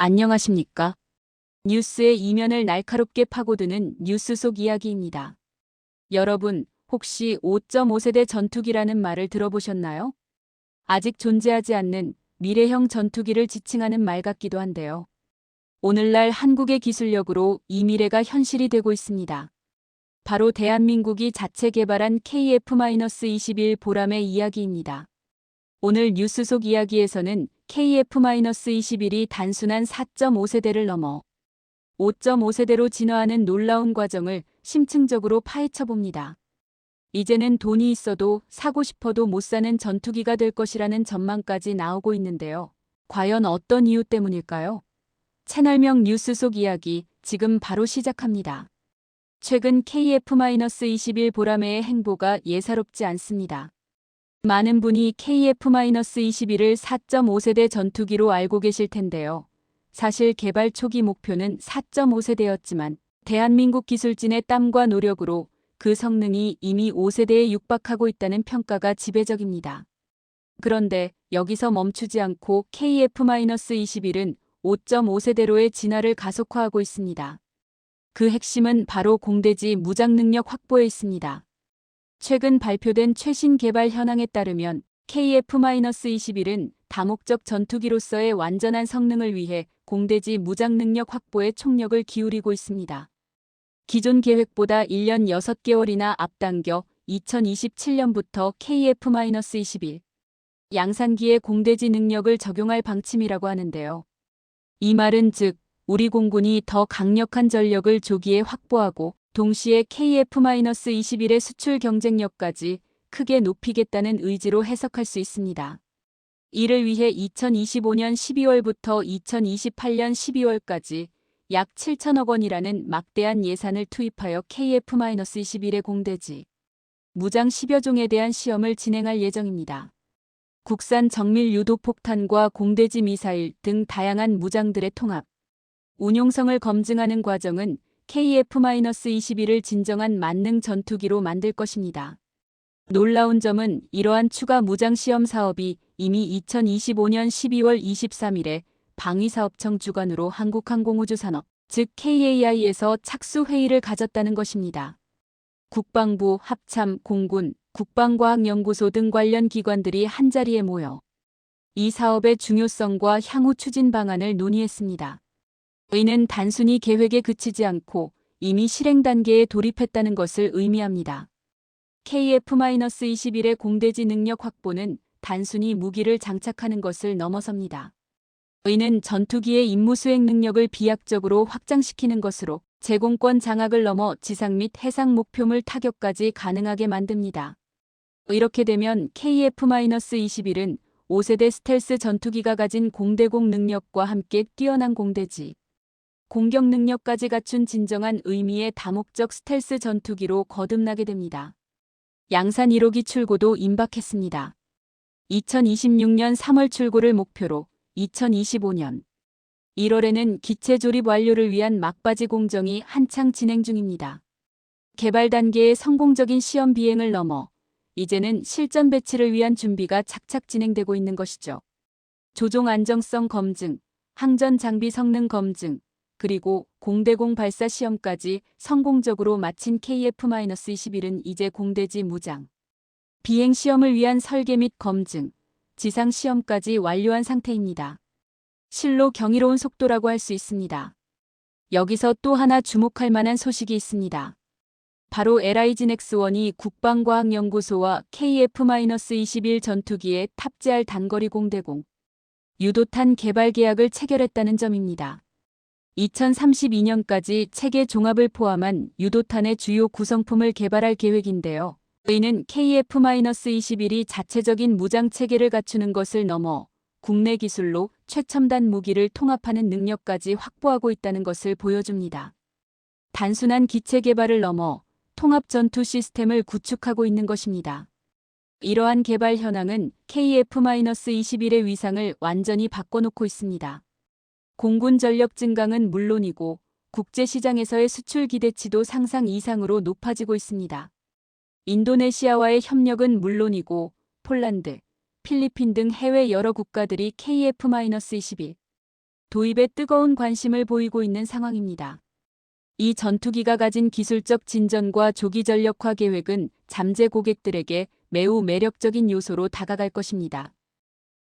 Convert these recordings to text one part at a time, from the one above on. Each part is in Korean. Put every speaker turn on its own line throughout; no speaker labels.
안녕하십니까? 뉴스의 이면을 날카롭게 파고드는 뉴스 속 이야기입니다. 여러분, 혹시 5.5세대 전투기라는 말을 들어보셨나요? 아직 존재하지 않는 미래형 전투기를 지칭하는 말 같기도 한데요. 오늘날 한국의 기술력으로 이 미래가 현실이 되고 있습니다. 바로 대한민국이 자체 개발한 KF-21 보람의 이야기입니다. 오늘 뉴스 속 이야기에서는 KF-21이 단순한 4.5세대를 넘어 5.5세대로 진화하는 놀라운 과정을 심층적으로 파헤쳐 봅니다. 이제는 돈이 있어도 사고 싶어도 못 사는 전투기가 될 것이라는 전망까지 나오고 있는데요. 과연 어떤 이유 때문일까요? 채널명 뉴스 속 이야기 지금 바로 시작합니다. 최근 KF-21 보라매의 행보가 예사롭지 않습니다. 많은 분이 KF-21을 4.5세대 전투기로 알고 계실 텐데요. 사실 개발 초기 목표는 4.5세대였지만 대한민국 기술진의 땀과 노력으로 그 성능이 이미 5세대에 육박하고 있다는 평가가 지배적입니다. 그런데 여기서 멈추지 않고 KF-21은 5.5세대로의 진화를 가속화하고 있습니다. 그 핵심은 바로 공대지 무장 능력 확보에 있습니다. 최근 발표된 최신 개발 현황에 따르면 KF-21은 다목적 전투기로서의 완전한 성능을 위해 공대지 무장 능력 확보에 총력을 기울이고 있습니다. 기존 계획보다 1년 6개월이나 앞당겨 2027년부터 KF-21 양산기에 공대지 능력을 적용할 방침이라고 하는데요. 이 말은 즉 우리 공군이 더 강력한 전력을 조기에 확보하고 동시에 KF-21의 수출 경쟁력까지 크게 높이겠다는 의지로 해석할 수 있습니다. 이를 위해 2025년 12월부터 2028년 12월까지 약 7천억 원이라는 막대한 예산을 투입하여 KF-21의 공대지 무장 10여 종에 대한 시험을 진행할 예정입니다. 국산 정밀 유도 폭탄과 공대지 미사일 등 다양한 무장들의 통합, 운용성을 검증하는 과정은 KF-21을 진정한 만능 전투기로 만들 것입니다. 놀라운 점은 이러한 추가 무장 시험 사업이 이미 2025년 12월 23일에 방위사업청 주관으로 한국항공우주산업, 즉 KAI에서 착수 회의를 가졌다는 것입니다. 국방부, 합참, 공군, 국방과학연구소 등 관련 기관들이 한자리에 모여 이 사업의 중요성과 향후 추진 방안을 논의했습니다. 이는 단순히 계획에 그치지 않고 이미 실행 단계에 돌입했다는 것을 의미합니다. KF-21의 공대지 능력 확보는 단순히 무기를 장착하는 것을 넘어섭니다. 이는 전투기의 임무 수행 능력을 비약적으로 확장시키는 것으로 제공권 장악을 넘어 지상 및 해상 목표물 타격까지 가능하게 만듭니다. 이렇게 되면 KF-21은 5세대 스텔스 전투기가 가진 공대공 능력과 함께 뛰어난 공대지 공격 능력까지 갖춘 진정한 의미의 다목적 스텔스 전투기로 거듭나게 됩니다. 양산 1호기 출고도 임박했습니다. 2026년 3월 출고를 목표로 2025년 1월에는 기체 조립 완료를 위한 막바지 공정이 한창 진행 중입니다. 개발 단계의 성공적인 시험 비행을 넘어 이제는 실전 배치를 위한 준비가 착착 진행되고 있는 것이죠. 조종 안정성 검증, 항전 장비 성능 검증, 그리고 공대공 발사 시험까지 성공적으로 마친 KF-21은 이제 공대지 무장 비행 시험을 위한 설계 및 검증, 지상 시험까지 완료한 상태입니다. 실로 경이로운 속도라고 할 수 있습니다. 여기서 또 하나 주목할 만한 소식이 있습니다. 바로 LIGNX1이 국방과학연구소와 KF-21 전투기에 탑재할 단거리 공대공 유도탄 개발 계약을 체결했다는 점입니다. 2032년까지 체계 종합을 포함한 유도탄의 주요 구성품을 개발할 계획인데요. 이는 KF-21이 자체적인 무장 체계를 갖추는 것을 넘어 국내 기술로 최첨단 무기를 통합하는 능력까지 확보하고 있다는 것을 보여줍니다. 단순한 기체 개발을 넘어 통합 전투 시스템을 구축하고 있는 것입니다. 이러한 개발 현황은 KF-21의 위상을 완전히 바꿔놓고 있습니다. 공군 전력 증강은 물론이고 국제시장에서의 수출 기대치도 상상 이상으로 높아지고 있습니다. 인도네시아와의 협력은 물론이고 폴란드, 필리핀 등 해외 여러 국가들이 KF-21 도입에 뜨거운 관심을 보이고 있는 상황입니다. 이 전투기가 가진 기술적 진전과 조기 전력화 계획은 잠재 고객들에게 매우 매력적인 요소로 다가갈 것입니다.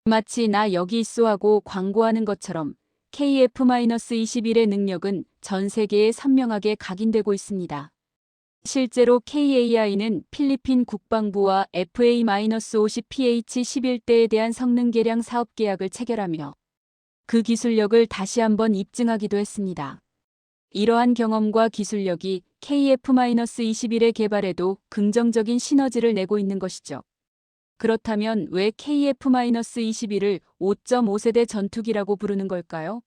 마치 나 여기 있어 하고 광고하는 것처럼 KF-21의 능력은 전 세계에 선명하게 각인되고 있습니다. 실제로 KAI는 필리핀 국방부와 FA-50PH-11대에 대한 성능 개량 사업 계약을 체결하며 그 기술력을 다시 한번 입증하기도 했습니다. 이러한 경험과 기술력이 KF-21의 개발에도 긍정적인 시너지를 내고 있는 것이죠. 그렇다면 왜 KF-21을 5.5세대 전투기라고 부르는 걸까요?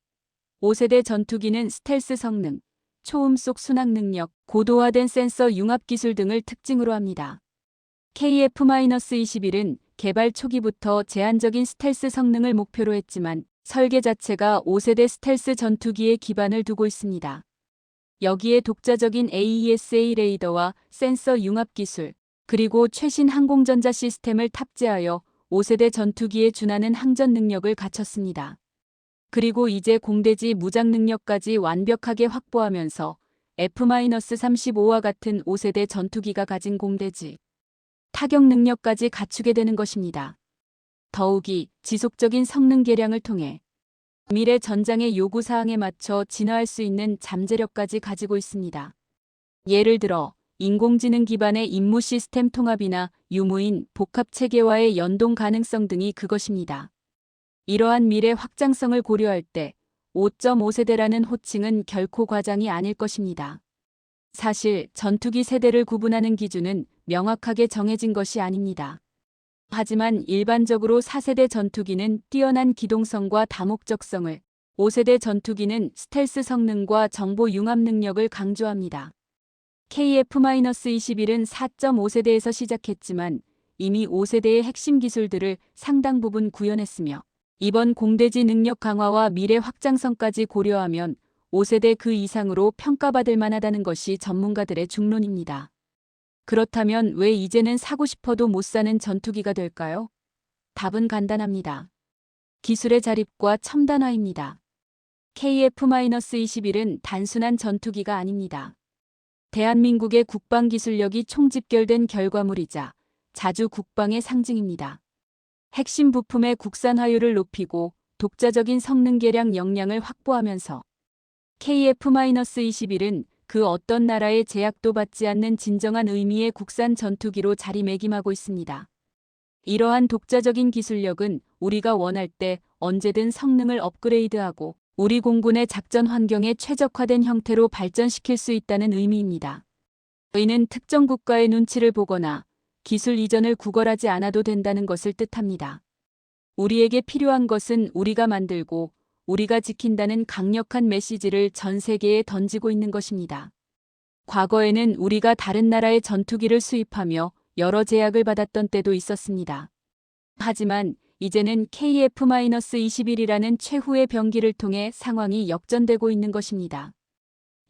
5세대 전투기는 스텔스 성능, 초음속 순항 능력, 고도화된 센서 융합 기술 등을 특징으로 합니다. KF-21은 개발 초기부터 제한적인 스텔스 성능을 목표로 했지만 설계 자체가 5세대 스텔스 전투기에 기반을 두고 있습니다. 여기에 독자적인 AESA 레이더와 센서 융합 기술, 그리고 최신 항공전자 시스템을 탑재하여 5세대 전투기에 준하는 항전 능력을 갖췄습니다. 그리고 이제 공대지 무장 능력까지 완벽하게 확보하면서 F-35와 같은 5세대 전투기가 가진 공대지 타격 능력까지 갖추게 되는 것입니다. 더욱이 지속적인 성능 개량을 통해 미래 전장의 요구사항에 맞춰 진화할 수 있는 잠재력까지 가지고 있습니다. 예를 들어 인공지능 기반의 임무 시스템 통합이나 유무인 복합 체계와의 연동 가능성 등이 그것입니다. 이러한 미래 확장성을 고려할 때 5.5세대라는 호칭은 결코 과장이 아닐 것입니다. 사실 전투기 세대를 구분하는 기준은 명확하게 정해진 것이 아닙니다. 하지만 일반적으로 4세대 전투기는 뛰어난 기동성과 다목적성을, 5세대 전투기는 스텔스 성능과 정보 융합 능력을 강조합니다. KF-21은 4.5세대에서 시작했지만 이미 5세대의 핵심 기술들을 상당 부분 구현했으며 이번 공대지 능력 강화와 미래 확장성까지 고려하면 5세대 그 이상으로 평가받을 만하다는 것이 전문가들의 중론입니다. 그렇다면 왜 이제는 사고 싶어도 못 사는 전투기가 될까요? 답은 간단합니다. 기술의 자립과 첨단화입니다. KF-21은 단순한 전투기가 아닙니다. 대한민국의 국방기술력이 총집결된 결과물이자 자주 국방의 상징입니다. 핵심 부품의 국산화율을 높이고 독자적인 성능 개량 역량을 확보하면서 KF-21은 그 어떤 나라의 제약도 받지 않는 진정한 의미의 국산 전투기로 자리매김하고 있습니다. 이러한 독자적인 기술력은 우리가 원할 때 언제든 성능을 업그레이드하고 우리 공군의 작전 환경에 최적화된 형태로 발전시킬 수 있다는 의미입니다. 이는 특정 국가의 눈치를 보거나 기술 이전을 구걸하지 않아도 된다는 것을 뜻합니다. 우리에게 필요한 것은 우리가 만들고 우리가 지킨다는 강력한 메시지를 전 세계에 던지고 있는 것입니다. 과거에는 우리가 다른 나라의 전투기를 수입하며 여러 제약을 받았던 때도 있었습니다. 하지만 이제는 KF-21이라는 최후의 병기를 통해 상황이 역전되고 있는 것입니다.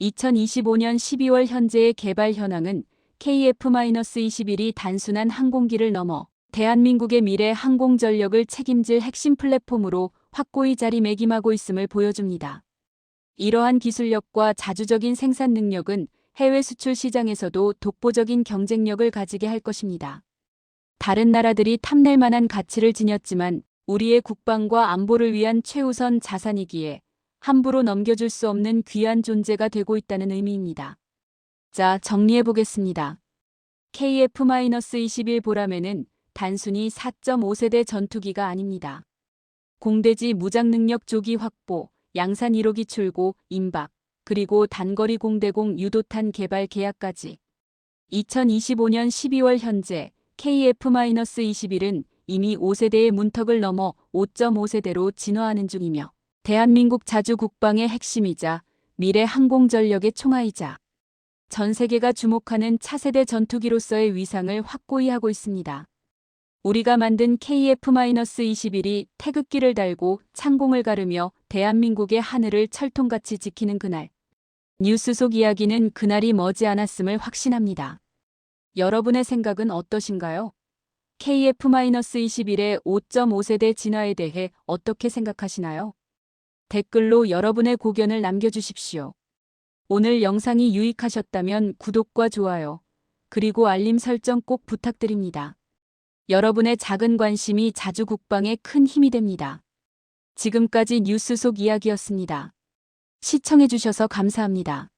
2025년 12월 현재의 개발 현황은 KF-21이 단순한 항공기를 넘어 대한민국의 미래 항공 전력을 책임질 핵심 플랫폼으로 확고히 자리매김하고 있음을 보여줍니다. 이러한 기술력과 자주적인 생산 능력은 해외 수출 시장에서도 독보적인 경쟁력을 가지게 할 것입니다. 다른 나라들이 탐낼 만한 가치를 지녔지만 우리의 국방과 안보를 위한 최우선 자산이기에 함부로 넘겨줄 수 없는 귀한 존재가 되고 있다는 의미입니다. 자, 정리해보겠습니다. KF-21 보라매는 단순히 4.5세대 전투기가 아닙니다. 공대지 무장 능력 조기 확보, 양산 1호기 출고, 임박, 그리고 단거리 공대공 유도탄 개발 계약까지 2025년 12월 현재 KF-21은 이미 5세대의 문턱을 넘어 5.5세대로 진화하는 중이며 대한민국 자주 국방의 핵심이자 미래 항공전력의 총알이자 전 세계가 주목하는 차세대 전투기로서의 위상을 확고히 하고 있습니다. 우리가 만든 KF-21이 태극기를 달고 창공을 가르며 대한민국의 하늘을 철통같이 지키는 그날. 뉴스 속 이야기는 그날이 머지않았음을 확신합니다. 여러분의 생각은 어떠신가요? KF-21의 5.5세대 진화에 대해 어떻게 생각하시나요? 댓글로 여러분의 고견을 남겨주십시오. 오늘 영상이 유익하셨다면 구독과 좋아요, 그리고 알림 설정 꼭 부탁드립니다. 여러분의 작은 관심이 자주 국방에 큰 힘이 됩니다. 지금까지 뉴스 속 이야기였습니다. 시청해주셔서 감사합니다.